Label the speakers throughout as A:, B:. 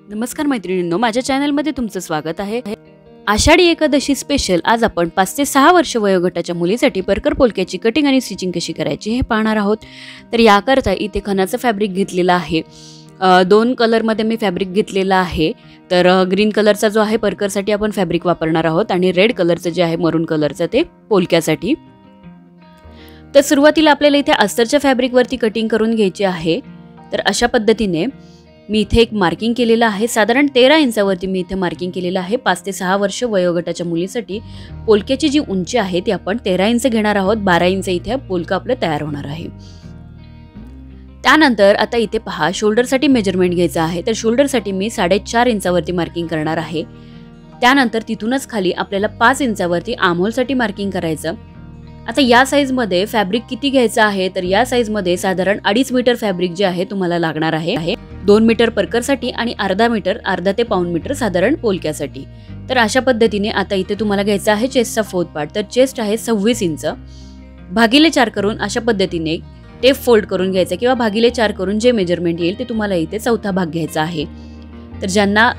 A: नमस्कार मैत्रिणींनो, माझ्या चॅनलमध्ये तुमचं स्वागत आहे। आषाढी एकादशी स्पेशल आज आपण 5 ते 6 वर्ष वयोगटाच्या मुलीसाठी परकर पोलक्याची कटिंग आणि स्टिचिंग कशी करायची हे पाहणार आहोत। तर याकरता इथे खणाचं फॅब्रिक घेतलेलं आहे। 2 कलर मध्ये मी फॅब्रिक घेतलेला आहे। तर ग्रीन कलरचा जो आहे परकरसाठी आपण फॅब्रिक वापरणार आहोत आणि रेड कलरचं जे आहे मरून कलरचं ते पोलक्यासाठी। तर सुरुवातीला आपल्याला इथे अस्तरच्या फॅब्रिक वरती कटिंग करून घ्यायची आहे। तर अशा पद्धतीने मी इथे एक मार्किंग केलेलं आहे। साधारण 13 इंचावरती मी इथे मार्किंग केलेलं आहे। 5 ते 6 वर्ष वयोगटाच्या मुलीसाठी पोलक्याची जी उंची आहे ती आपण 13 इंच घेणार आहोत। 12 इंच इथे पोलका आपलं तयार होणार आहे। त्यानंतर आता इथे पहा, शोल्डर साठी मेजरमेंट घ्यायचं आहे। तर शोल्डर साठी मी 4.5 इंचावरती मार्किंग करणार आहे। त्यानंतर तिथूनच खाली आपल्याला 5 इंचावरती आर्महोल साठी मार्किंग करायचं। आता या साइज मध्ये फॅब्रिक किती घ्यायचं आहे, तर या साइज मध्ये साधारण 2.5 मीटर फॅब्रिक जे आहे तुम्हाला लागणार आहे। 2 मीटर परकरसाठी आणि अर्धा मीटर, अर्धा ते पाऊण मीटर साधारण पोलक्यासाठी। तर अशा पद्धतीने आता इथे तुम्हाला घ्यायचा आहे चेस्टचा 4th पार्ट। तर चेस्ट आहे 26 इंच, भागिले 4 करून अशा पद्धतीने टेप फोल्ड करून घ्यायचा किंवा भागिले 4 करून जे मेजरमेंट येईल ते तुम्हाला इथे चौथा भाग घ्यायचा आहे। तर ज्यांना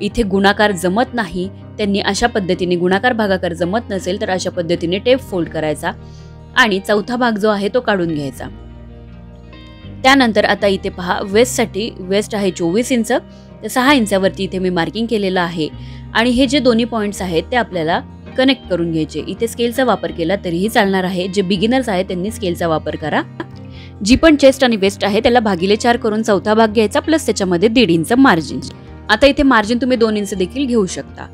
A: इथे गुणाकार जमत नाही त्यांनी अशा पद्धतीने, गुणाकार भागाकार जमत नसेल तर अशा पद्धतीने टेप फोल्ड करायचा आणि चौथा भाग जो आहे तो काढून घ्यायचा। त्यानंतर आता इथे पहा, वेस्ट साठी वेस्ट आहे 24 इंच। तर 6 इंचावरती इथे मी मार्किंग केलेलं आहे आणि हे जे दोन्ही पॉइंट्स आहेत ते आपल्याला कनेक्ट करून घ्यायचे। इथे स्केलचा वापर केला तरीही चालणार आहे। जे बिगिनर्स आहेत त्यांनी स्केलचा वापर करा। जी पण चेस्ट आणि वेस्ट आहे त्याला भागिले 4 करून चौथा भाग घ्यायचा प्लस त्याच्यामध्ये 1.5 इंच मार्जिन। आता इथे मार्जिन तुम्ही 2 इंच देखील घेऊ शकता।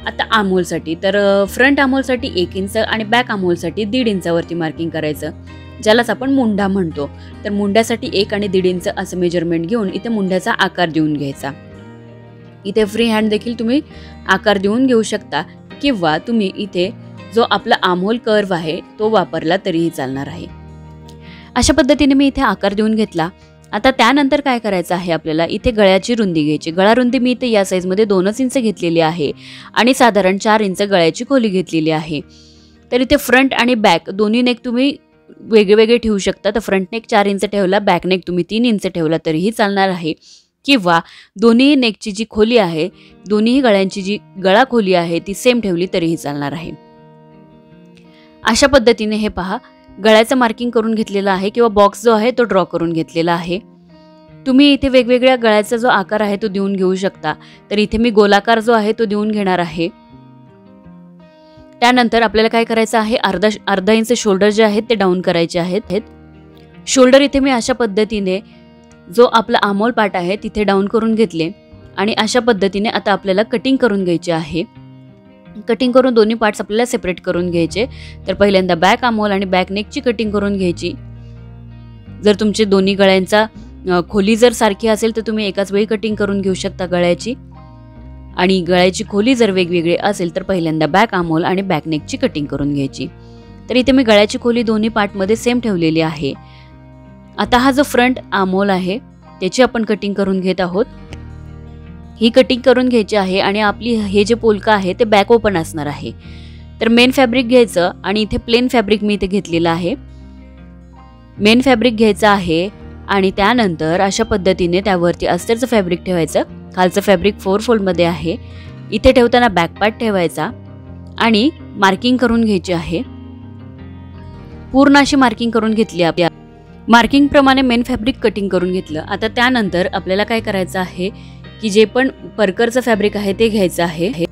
A: आता आर्महोल साठी, तर फ्रंट आर्महोल साठी 1 इंच आणि बॅक आर्महोल साठी 1.5 इंचावरती मार्किंग करायचं, ज्यालाच आपण मुंडा म्हणतो। तर मुंड्यासाठी 1 आणि 1.5 इंच असं मेजरमेंट घेऊन इथे मुंड्याचा आकार देऊन घ्यायचा। इथे फ्री हँड देखील तुम्ही आकार देऊन घेऊ शकता किंवा तुम्ही इथे जो आपला आर्महोल कर्व आहे तो वापरला तरीही चालणार आहे। अशा पद्धतीने मी इथे आकार देऊन घेतला। आता त्यानंतर काय करायचं आहे, आपल्याला इथे गळ्याची रुंदी घ्यायची। गळा रुंदी मी इथे या साइज मध्ये 2 इंच घेतलेली आहे आणि साधारण 4 इंच गळ्याची खोली घेतलेली आहे। तर इथे फ्रंट आणि बॅक दोन्ही नेक तुम्ही वेगवेगळे ठेवू शकता। तर फ्रंट नेक 4 इंच ठेवला, बॅक नेक तुम्ही 3 इंच ठेवला तरीही चालणार आहे, किंवा दोन्ही नेकची जी खोली आहे, दोन्ही गळ्यांची जी गळा खोली आहे ती सेम ठेवली तरीही चालणार आहे। अशा पद्धतीने हे पहा, गळ्याचं मार्किंग करून घेतलेलं आहे किंवा बॉक्स जो आहे तो ड्रॉ करून घेतलेला आहे। तुम्ही इथे वेगवेगळ्या गळ्याचा जो आकार आहे तो देऊन घेऊ शकता। तर इथे मी गोलाकार जो आहे तो देऊन घेणार आहे। त्यानंतर आपल्याला काय करायचं आहे, अर्धा इंच शोल्डर जे आहेत ते डाऊन करायचे आहेत। शोल्डर इथे मी अशा पद्धतीने जो आपला आर्महोल पार्ट आहे तिथे डाऊन करून घेतले आणि अशा पद्धतीने आता आपल्याला कटिंग करून घ्यायची आहे। कटिंग करून दोन्ही पार्ट्स आपल्याला सेपरेट करून घ्यायचे। तर पहिल्यांदा बॅक आर्महोल आणि बॅक नेकची कटिंग करून घ्यायची। जर तुमचे दोन्ही गळ्यांचा खोली जर सारखी असेल तर तुम्ही एकाच वेळी कटिंग करून घेऊ शकता गळ्याची, आणि गळ्याची खोली जर वेगवेगळी असेल तर पहिल्यांदा बॅक आर्महोल आणि बॅक नेकची कटिंग करून घ्यायची। तर इथे मी गळ्याची खोली दोन्ही पार्ट मध्ये सेम ठेवलेली आहे। आता हा जो फ्रंट आर्महोल आहे त्याची आपण कटिंग करून घेत आहोत। ही कटिंग करून घ्यायची आहे आणि आपली हे जे पोलका आहे ते बॅक ओपन असणार आहे। तर मेन फॅब्रिक घ्यायचं आणि इथे प्लेन फॅब्रिक मी इथे घेतलेलं आहे। मेन फॅब्रिक घ्यायचं आहे आणि त्यानंतर अशा पद्धतीने त्यावरती अस्तरचं फॅब्रिक ठेवायचं। खालचं फॅब्रिक 4 फोल्ड मध्ये आहे। इथे ठेवताना बॅक पार्ट ठेवायचा आणि मार्किंग करून घ्यायची आहे। पूर्ण अशी मार्किंग करून घेतली। आपल्या मार्किंग प्रमाणे मेन फॅब्रिक कटिंग करून घेतलं। आता त्यानंतर आपल्याला काय करायचं आहे की जे पण परकरचं फॅब्रिक आहे ते घ्यायचं आहे।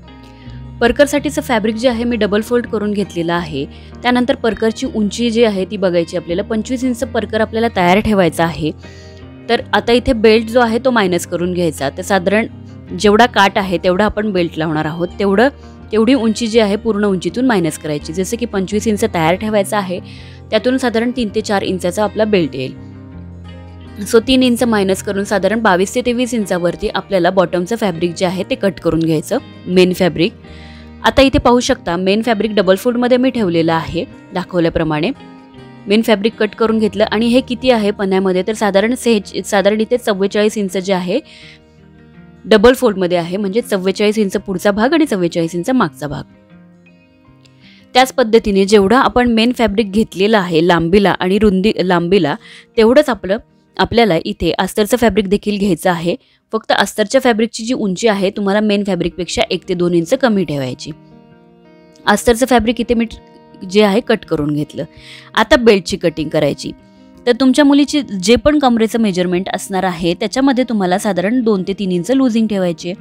A: परकरसाठीचं फॅब्रिक जे आहे मी डबल फोल्ड करून घेतलेलं आहे। त्यानंतर परकरची उंची जी आहे ती बघायची आपल्याला। 25 इंच परकर आपल्याला तयार ठेवायचा आहे। तर आता इथे बेल्ट जो आहे तो मायनस करून घ्यायचा। तर साधारण जेवढा काट आहे तेवढा आपण बेल्ट लावणार आहोत, तेवढी उंची जी आहे पूर्ण उंचीतून मायनस करायची। जसे की 25 इंच तयार ठेवायचा आहे, त्यातून साधारण 3 ते 4 इंचाचा आपला बेल्ट येईल। सो 3 इंच मायनस करून साधारण 22 ते 23 इंचावरती आपल्याला बॉटमचं फॅब्रिक जे आहे ते कट करून घ्यायचं, मेन फॅब्रिक। आता इथे पाहू शकता मेन फॅब्रिक डबल फोल्ड मध्ये मी ठेवलेलं आहे दाखवल्याप्रमाणे। मेन फॅब्रिक कट करून घेतलं आणि हे किती आहे पन्ह्यामध्ये, तर साधारण इथे 44 इंच जे आहे डबल फोल्ड मध्ये आहे, म्हणजे 44 इंच पुढचा भाग आणि 44 इंच मागचा भाग। त्याच पद्धतीने जेवढा आपण मेन फॅब्रिक घेतलेला आहे लांबीला आणि लांबीला तेवढंच आपलं आपल्याला इथे अस्तरचं फॅब्रिक देखील घ्यायचं आहे. फक्त अस्तरच्या फॅब्रिकची जी उंची आहे तुम्हाला मेन फॅब्रिकपेक्षा 1 ते 2 इंच कमी ठेवायची. अस्तरचं फॅब्रिक इथे मी जे आहे कट करून घेतलं. आता बेल्टची कटिंग करायची. तर तुमच्या मुलीची जे पण कमरेचं मेजरमेंट असणार आहे त्याच्यामध्ये तुम्हाला साधारण 2 ते 3 इंच लूजिंग ठेवायची.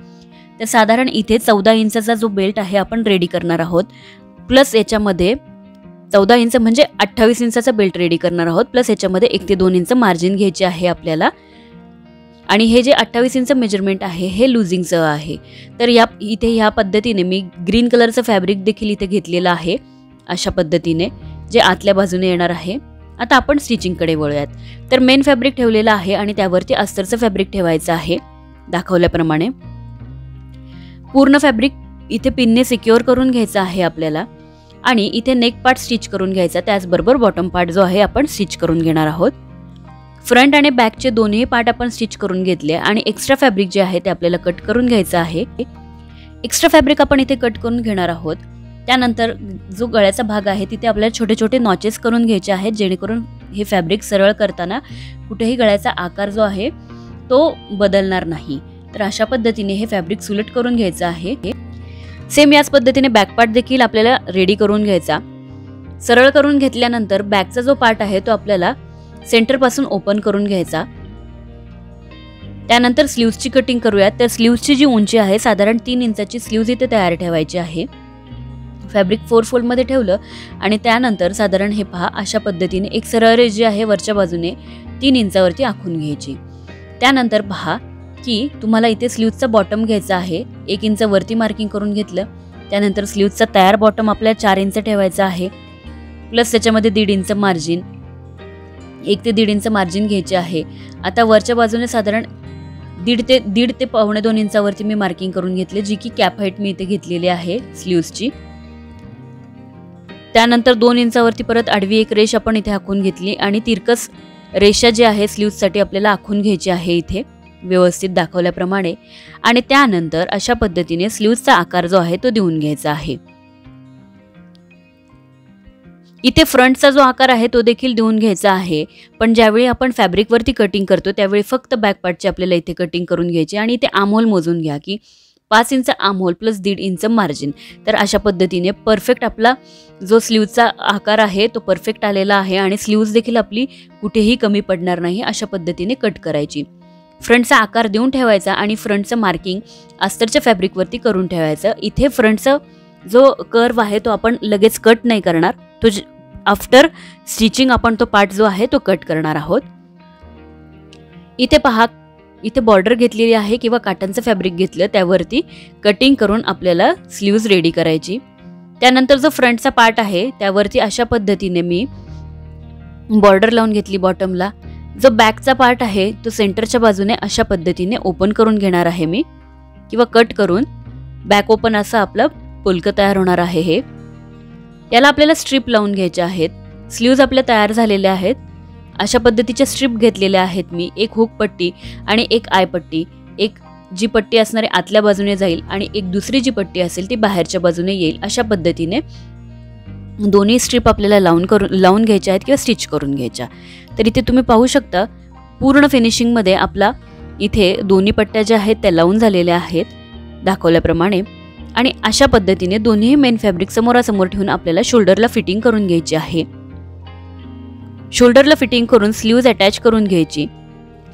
A: तर साधारण इथे 14 इंचाचा जो बेल्ट आहे आपण रेडी करणार आहोत. प्लस याच्यामध्ये 14 इंच म्हणजे 28 इंचाचा बेल्ट रेडी करणार आहोत. प्लस याच्यामध्ये 1 ते 2 इंच मार्जिन घ्यायचे आहे आपल्याला. आणि हे जे 28 इंच मेजरमेंट आहे हे लूजिंगचं आहे. तर इथे ह्या पद्धतीने मी ग्रीन कलरचं फॅब्रिक देखील इथे घेतलेलं आहे अशा पद्धतीने, जे आतल्या बाजूने येणार आहे. आता आपण स्टिचिंगकडे वळूयात. तर मेन फॅब्रिक ठेवलेलं आहे आणि त्यावरती अस्तरचं फॅब्रिक ठेवायचं आहे दाखवल्याप्रमाणे. पूर्ण फॅब्रिक इथे पिनने सिक्युअर करून घ्यायचं आहे आपल्याला. आणि इथे नेक पार्ट स्टिच करून घ्यायचा. त्याचबरोबर बॉटम पार्ट जो आहे आपण स्टिच करून घेणार आहोत. फ्रंट आणि बॅकचे दोन्ही पार्ट आपण स्टिच करून घेतले आणि एक्स्ट्रा फॅब्रिक जे आहे ते आपल्याला कट करून घ्यायचं आहे. एक्स्ट्रा फॅब्रिक आपण इथे कट करून घेणार आहोत. त्यानंतर जो गळ्याचा भाग आहे तिथे आपल्याला छोटे छोटे नॉचेस करून घ्यायचे आहेत, जेणेकरून हे फॅब्रिक सरळ करताना कुठेही गळ्याचा आकार जो आहे तो बदलणार नाही. तर अशा पद्धतीने हे फॅब्रिक सुलट करून घ्यायचं आहे. सेम याच पद्धतीने बॅक पार्ट देखील आपल्याला रेडी करून घ्यायचा. सरळ करून घेतल्यानंतर बॅकचा जो पार्ट आहे तो आपल्याला सेंटर पासून ओपन करून घ्यायचा. त्यानंतर स्लीव्सची कटिंग करूयात. तर स्लीव्सची जी उंची आहे साधारण 3 इंचाची स्लीव्ज इथे तयार ठेवायची आहे. फॅब्रिक 4 फोल्ड मध्ये ठेवलं आणि त्यानंतर साधारण हे पहा अशा पद्धतीने एक सरळ रेष जी आहे वरच्या बाजूने 3 इंचावरती आखून घ्यायची. त्यानंतर पहा की तुम्हाला इथे स्लीव्सचा बॉटम घ्यायचा आहे. 1 इंच वरती मार्किंग करून घेतलं. त्यानंतर स्लीव्सचा तयार बॉटम आपल्याला 4 इंच ठेवायचा आहे. प्लस त्याच्यामध्ये 1.5 इंच मार्जिन, 1 ते 1.5 इंच मार्जिन घ्यायचे आहे. आता वरच्या बाजूने साधारण 1.5 ते पावणे 2 इंचावरती मी मार्किंग करून घेतले, जी की कॅप हाईट मी इथे घेतलेली आहे स्लीव्सची. त्यानंतर 2 इंचावरती परत आडवी एक रेष आपण इथे आखून घेतली आणि तिरकस रेषा जी आहे स्लीव्ससाठी आपल्याला आखून घ्यायची आहे इथे व्यवस्थित दाखवल्याप्रमाणे. आणि त्यानंतर अशा पद्धतीने स्लीव्सचा आकार जो आहे तो देऊन घ्यायचा आहे. इथे फ्रंटचा जो आकार आहे तो देखील देऊन घ्यायचा आहे. पण ज्यावेळी आपण फॅब्रिकवरती कटिंग करतो त्यावेळी फक्त बॅक पार्टची आपल्याला इथे कटिंग करून घ्यायची. आणि इथे आमहोल मोजून घ्या की 5 इंच आमहोल प्लस 1.5 इंच मार्जिन. तर अशा पद्धतीने परफेक्ट आपला जो स्लीव्सचा आकार आहे तो परफेक्ट आलेला आहे आणि स्लीव्स देखील आपली कुठेही कमी पडणार नाही अशा पद्धतीने कट करायची. फ्रंटचा आकार देऊन ठेवायचा आणि फ्रंटचं मार्किंग अस्तरच्या फॅब्रिकवरती करून ठेवायचं. इथे फ्रंटचा जो कर्व आहे तो आपण लगेच कट नाही करणार, तो आफ्टर स्टिचिंग आपण तो पार्ट जो आहे तो कट करणार आहोत. इथे पहा, इथे बॉर्डर घेतलेली आहे किंवा कॉटनचं फॅब्रिक घेतलं त्यावरती कटिंग करून आपल्याला स्लीव्ज रेडी करायची. त्यानंतर जो फ्रंटचा पार्ट आहे त्यावरती अशा पद्धतीने मी बॉर्डर लावून घेतली बॉटमला. जो बॅकचा पार्ट आहे तो सेंटरच्या बाजूने अशा पद्धतीने ओपन करून घेणार आहे मी किंवा कट करून. बॅक ओपन असं आपलं पोलकं तयार होणार आहे. हे याला आपल्याला स्ट्रीप लावून घ्यायच्या आहेत. स्लीव्ज आपल्या तयार झालेल्या आहेत. अशा पद्धतीच्या स्ट्रीप घेतलेल्या आहेत मी. एक हुक पट्टी आणि एक आय पट्टी. एक जी पट्टी असणारी आतल्या बाजूने जाईल आणि एक दुसरी जी पट्टी असेल ती बाहेरच्या बाजूने येईल. अशा पद्धतीने दोन्ही स्ट्रीप आपल्याला लावून घ्यायच्या आहेत किंवा स्टिच करून घ्यायच्या. तर इथे तुम्ही पाहू शकता पूर्ण फिनिशिंगमध्ये आपला इथे दोन्ही पट्ट्या ज्या आहेत त्या लावून झालेल्या आहेत दाखवल्याप्रमाणे. आणि अशा पद्धतीने दोन्ही मेन फॅब्रिक समोरासमोर ठेवून आपल्याला शोल्डरला फिटिंग करून घ्यायची आहे. शोल्डरला फिटिंग करून स्लीव्ज अटॅच करून घ्यायची.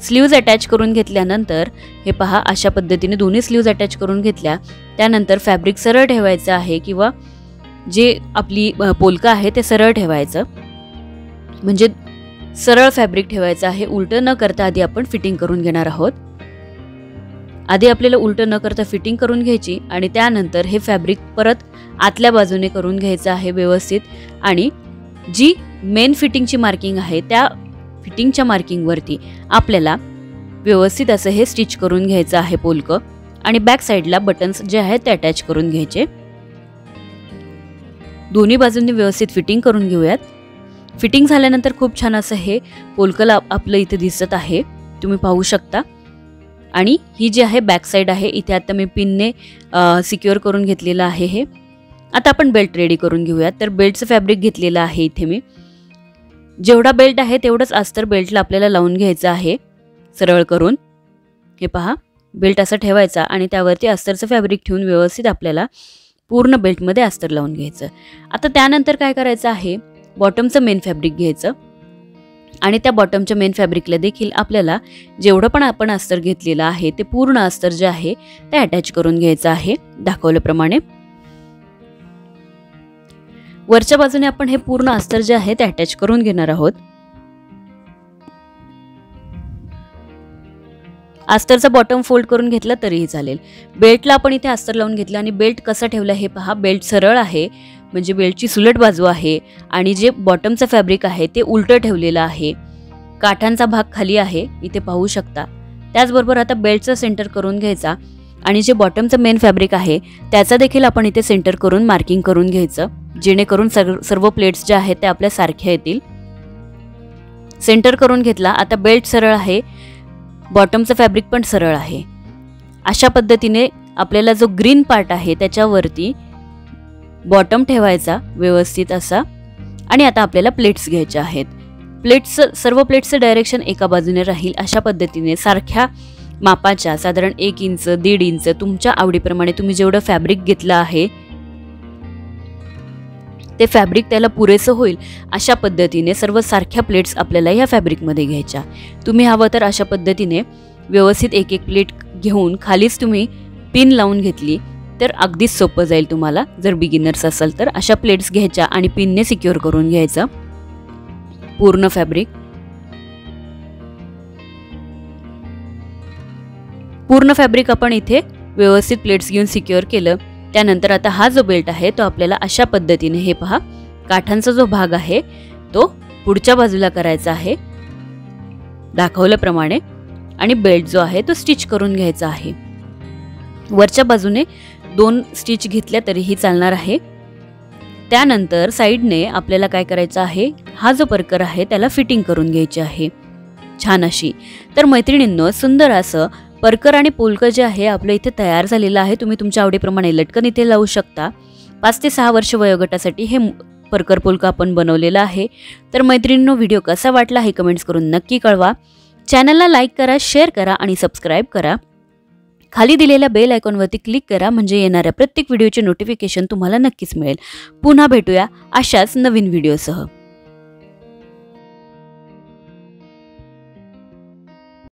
A: स्लीव्ज अटॅच करून घेतल्यानंतर हे पहा अशा पद्धतीने दोन्ही स्लीव्ज अटॅच करून घेतल्या. त्यानंतर फॅब्रिक सरळ ठेवायचं आहे किंवा जे आपली पोलका आहे ते सरळ ठेवायचं, म्हणजे सरळ फॅब्रिक ठेवायचं आहे. उलटं न करता आधी आपण फिटिंग करून घेणार आहोत. आधी आपल्याला उलटं न करता फिटिंग करून घ्यायची आणि त्यानंतर हे फॅब्रिक परत आतल्या बाजूने करून घ्यायचं आहे व्यवस्थित. आणि जी मेन फिटिंगची मार्किंग आहे त्या फिटिंगच्या मार्किंगवरती आपल्याला व्यवस्थित असं हे स्टिच करून घ्यायचं आहे पोलकं. आणि बॅक साईडला बटन्स जे आहेत ते अटॅच करून घ्यायचे. दोन्ही बाजूंनी व्यवस्थित फिटिंग करून घेऊयात. फिटिंग झाल्यानंतर खूप छान असं हे पोलकं आपलं इथे दिसत आहे, तुम्ही पाहू शकता. आणि ही जी आहे बॅक साईड आहे, इथे आता मी पिनने सिक्युअर करून घेतलेलं आहे हे. आता आपण बेल्ट रेडी करून घेऊयात. तर बेल्टचं फॅब्रिक घेतलेलं आहे इथे मी. जेवढा बेल्ट आहे तेवढंच अस्तर बेल्टला आपल्याला लावून घ्यायचं आहे सरळ करून. हे पहा, बेल्ट असा ठेवायचा आणि त्यावरती अस्तरचं फॅब्रिक ठेवून व्यवस्थित आपल्याला पूर्ण बेल्टमध्ये अस्तर लावून घ्यायचं. आता त्यानंतर काय करायचं आहे, बॉटमचं मेन फॅब्रिक घ्यायचं आणि त्या बॉटमच्या मेन फॅब्रिकला देखील आपल्याला जेवढं पण आपण अस्तर घेतलेलं आहे ते पूर्ण अस्तर जे आहे ते अटॅच करून घ्यायचं आहे दाखवल्याप्रमाणे. वरच्या बाजूने आपण हे पूर्ण अस्तर जे आहे ते अटॅच करून घेणार आहोत. अस्तरचा बॉटम फोल्ड करून घेतला तरीही चालेल. बेल्टला आपण इथे अस्तर लावून घेतलं आणि बेल्ट कसा ठेवला हे पहा. बेल्ट सरळ आहे, म्हणजे बेल्टची सुलट बाजू आहे आणि जे बॉटमचं फॅब्रिक आहे ते उलटं ठेवलेलं आहे. काठांचा भाग खाली आहे, इथे पाहू शकता. त्याचबरोबर आता बेल्टचा सेंटर करून घ्यायचा आणि जे बॉटमचं मेन फॅब्रिक आहे त्याचा देखील आपण इथे सेंटर करून मार्किंग करून घ्यायचं, जेणेकरून सर्व प्लेट्स ज्या आहेत त्या आपल्या सारख्या येतील. सेंटर करून घेतला. आता बेल्ट सरळ आहे, बॉटमचं फॅब्रिक पण सरळ आहे. अशा पद्धतीने आपल्याला जो ग्रीन पार्ट आहे त्याच्यावरती बॉटम ठेवायचा व्यवस्थित असा. आणि आता आपल्याला प्लेट्स घ्यायच्या आहेत. सर्व प्लेट्सचं डायरेक्शन एका बाजूने राहील अशा पद्धतीने सारख्या मापाच्या साधारण 1 इंच 1.5 इंच तुमच्या आवडीप्रमाणे तुम्ही जेवढं फॅब्रिक घेतलं आहे ते फॅब्रिक त्याला पुरेसं होईल अशा पद्धतीने सर्व सारख्या प्लेट्स आपल्याला ह्या फॅब्रिकमध्ये घ्यायच्या. तुम्ही हवं तर अशा पद्धतीने व्यवस्थित एक एक प्लेट घेऊन खालीच तुम्ही पिन लावून घेतली तर अगदीच सोपं जाईल तुम्हाला. जर बिगिनर्स असाल तर अशा प्लेट्स घ्यायच्या आणि पिनने सिक्युअर करून घ्यायचं पूर्ण फॅब्रिक. पूर्ण फॅब्रिक आपण इथे व्यवस्थित प्लेट्स घेऊन सिक्युअर केलं. त्यानंतर आता हा जो बेल्ट आहे तो आपल्याला अशा पद्धतीने, हे पहा, काठांचा जो भाग आहे तो पुढच्या बाजूला करायचा आहे दाखवल्याप्रमाणे आणि बेल्ट जो आहे तो स्टिच करून घ्यायचा आहे. वरच्या बाजूने 2 स्टिच घेतल्या तरीही चालणार आहे. त्यानंतर साईडने आपल्याला काय करायचं आहे, हा जो परकर आहे त्याला फिटिंग करून घ्यायची आहे छान अशी. तर मैत्रिणींनो, सुंदर असं परकर आणि पोलकं जे आहे आपलं इथे तयार झालेलं आहे. तुम्ही तुमच्या आवडीप्रमाणे लटकन इथे लावू शकता. 5 ते 6 वर्ष वयोगटासाठी हे परकर पोलका आपण बनवलेलं आहे. तर मैत्रिणींनो, व्हिडिओ कसा वाटला हे कमेंट्स करून नक्की कळवा. चॅनलला लाईक करा, शेअर करा आणि सबस्क्राईब करा. खाली दिलेल्या बेल आयकॉनवरती क्लिक करा, म्हणजे येणाऱ्या प्रत्येक व्हिडिओचे नोटिफिकेशन तुम्हाला नक्कीच मिळेल. पुन्हा भेटूया अशाच नवीन व्हिडिओसह.